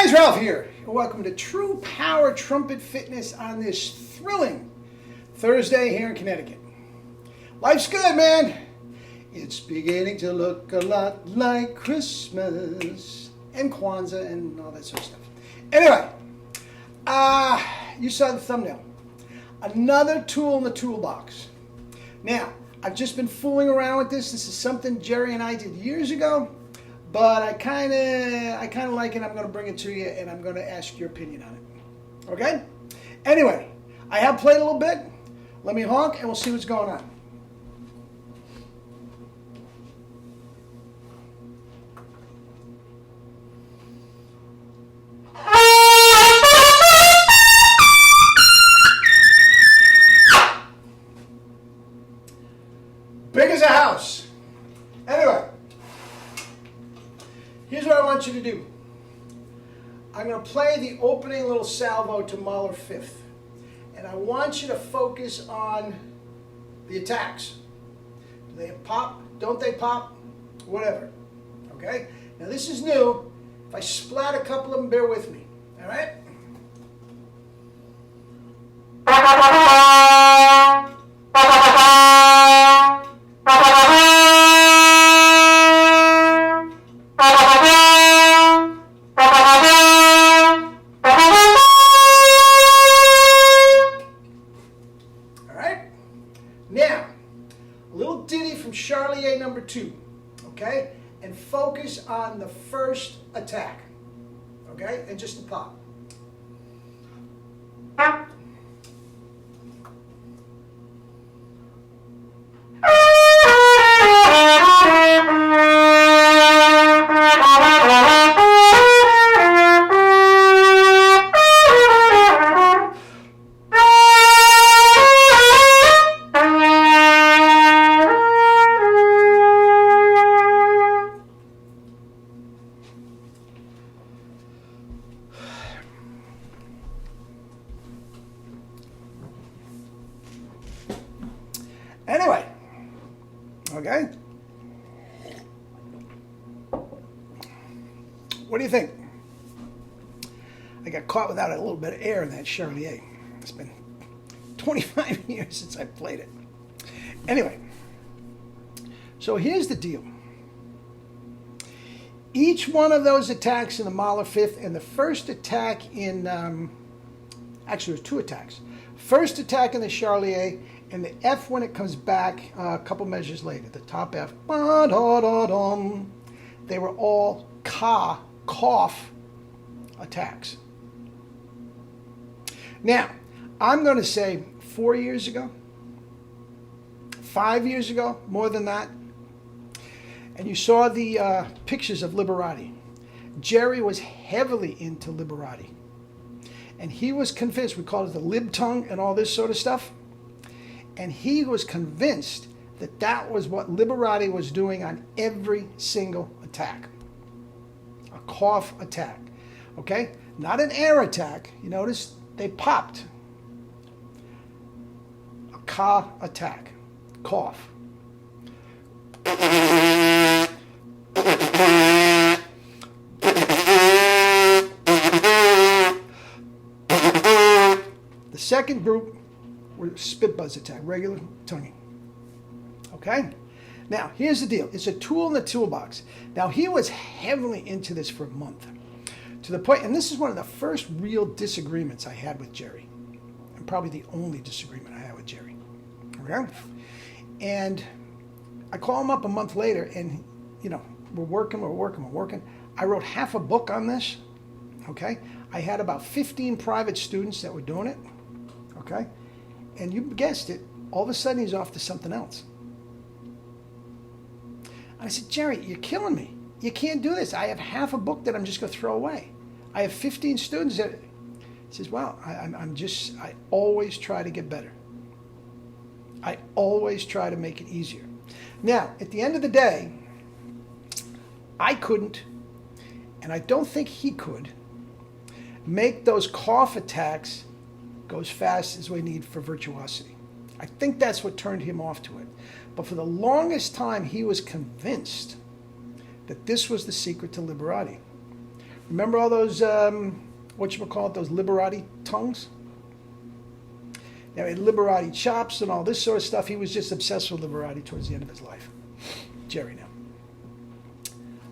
guys, Ralph here. Welcome to True Power Trumpet Fitness on this thrilling Thursday here in Connecticut. Life's good, man. It's beginning to look a lot like Christmas and Kwanzaa and all that sort of stuff. Anyway, you saw the thumbnail. Another tool in the toolbox. Now, I've just been fooling around with this. This is something Jerry and I did years ago. But I kind of like it. I'm going to bring it to you, and I'm going to ask your opinion on it. Okay? Anyway, I have played a little bit. Let me honk, and we'll see what's going on. Big as a house. Anyway. Here's what I want you to do. I'm going to play the opening little salvo to Mahler fifth. And I want you to focus on the attacks. Do they pop? Don't they pop? Whatever. Okay? Now this is new. If I splat a couple of them, bear with me. All right? Now, a little ditty from Charlier number 2, okay? And focus on the first attack, okay? And just the pop. Anyway, okay, what do you think? I got caught without a little bit of air in that Charlier. It's been 25 years since I played it. Anyway, so here's the deal. Each one of those attacks in the Mahler fifth and the first attack in, actually there's two attacks. First attack in the Charlier and the F when it comes back a couple measures later, the top F, they were all cough attacks. Now, I'm going to say 4 years ago, 5 years ago, more than that, and you saw the pictures of Liberati. Jerry was heavily into Liberati. And he was convinced, we call it the lib tongue and all this sort of stuff. And he was convinced that that was what Liberati was doing on every single attack. A cough attack. Okay? Not an air attack. You notice they popped. A ka attack. Cough. The second group were spit buzz attack, regular tonguing. Okay? Now, here's the deal. It's a tool in the toolbox. Now, he was heavily into this for a month. To the point, and this is one of the first real disagreements I had with Jerry. And probably the only disagreement I had with Jerry. Okay? And I call him up a month later, and, you know, we're working. I wrote half a book on this. Okay? I had about 15 private students that were doing it. Okay? And you guessed it, all of a sudden he's off to something else. I said, Jerry, you're killing me. You can't do this. I have half a book that I'm just going to throw away. I have 15 students that... He says, well, I always try to get better. I always try to make it easier. Now, at the end of the day, I couldn't, and I don't think he could, make those cough attacks go as fast as we need for virtuosity. I think that's what turned him off to it. But for the longest time, he was convinced that this was the secret to Liberati. Remember all those, whatchamacallit, those Liberati tongues? Now, he had Liberati chops and all this sort of stuff. He was just obsessed with Liberati towards the end of his life. Jerry now.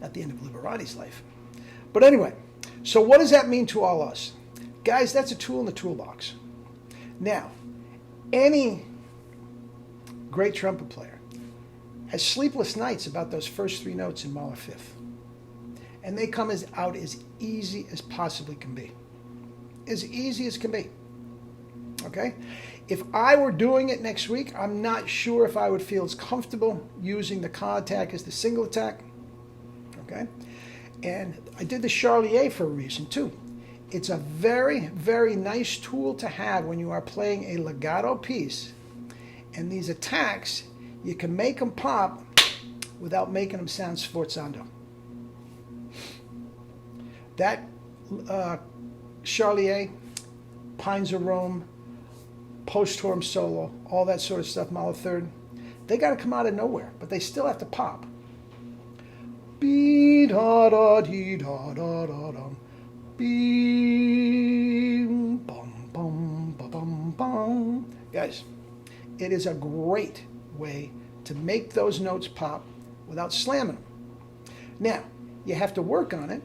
At the end of Liberati's life. But anyway, so what does that mean to all us? Guys, that's a tool in the toolbox. Now, any great trumpet player has sleepless nights about those first three notes in Mahler fifth. And they come out as easy as possibly can be. As easy as can be. Okay? If I were doing it next week, I'm not sure if I would feel as comfortable using the car attack as the single attack. Okay? And I did the Charlier for a reason too. It's a very, very nice tool to have when you are playing a legato piece. And these attacks, you can make them pop without making them sound sforzando. That Charlier, Pines of Rome, post-horn solo, all that sort of stuff, Mahler third, they got to come out of nowhere, but they still have to pop. Be da da dee da da da dum. Beam bum bum ba bum bum. Guys, it is a great way to make those notes pop without slamming them. Now, you have to work on it,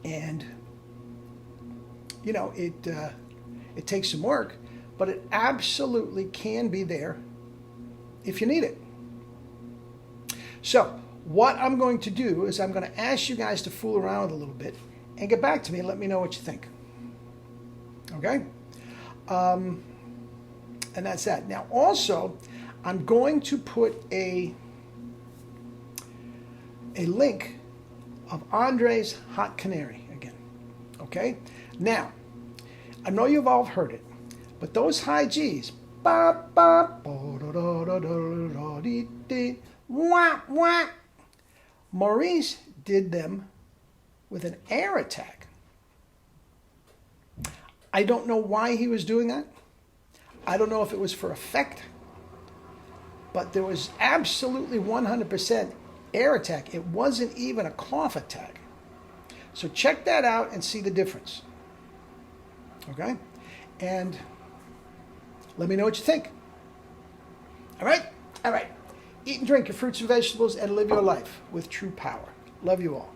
and you know it takes some work, but it absolutely can be there if you need it. So what I'm going to do is I'm going to ask you guys to fool around with a little bit and get back to me and let me know what you think. Okay? And that's that. Now also, I'm going to put a link of Andre's Hot Canary again. Okay? Now, I know you've all heard it, but those high G's, ba ba ba da da da da da dee dee, wah wah. Maurice did them with an air attack. I don't know why he was doing that. I don't know if it was for effect, but there was absolutely 100% air attack. It wasn't even a cough attack. So check that out and see the difference. Okay? And let me know what you think. All right? All right. Eat and drink your fruits and vegetables and live your life with true power. Love you all.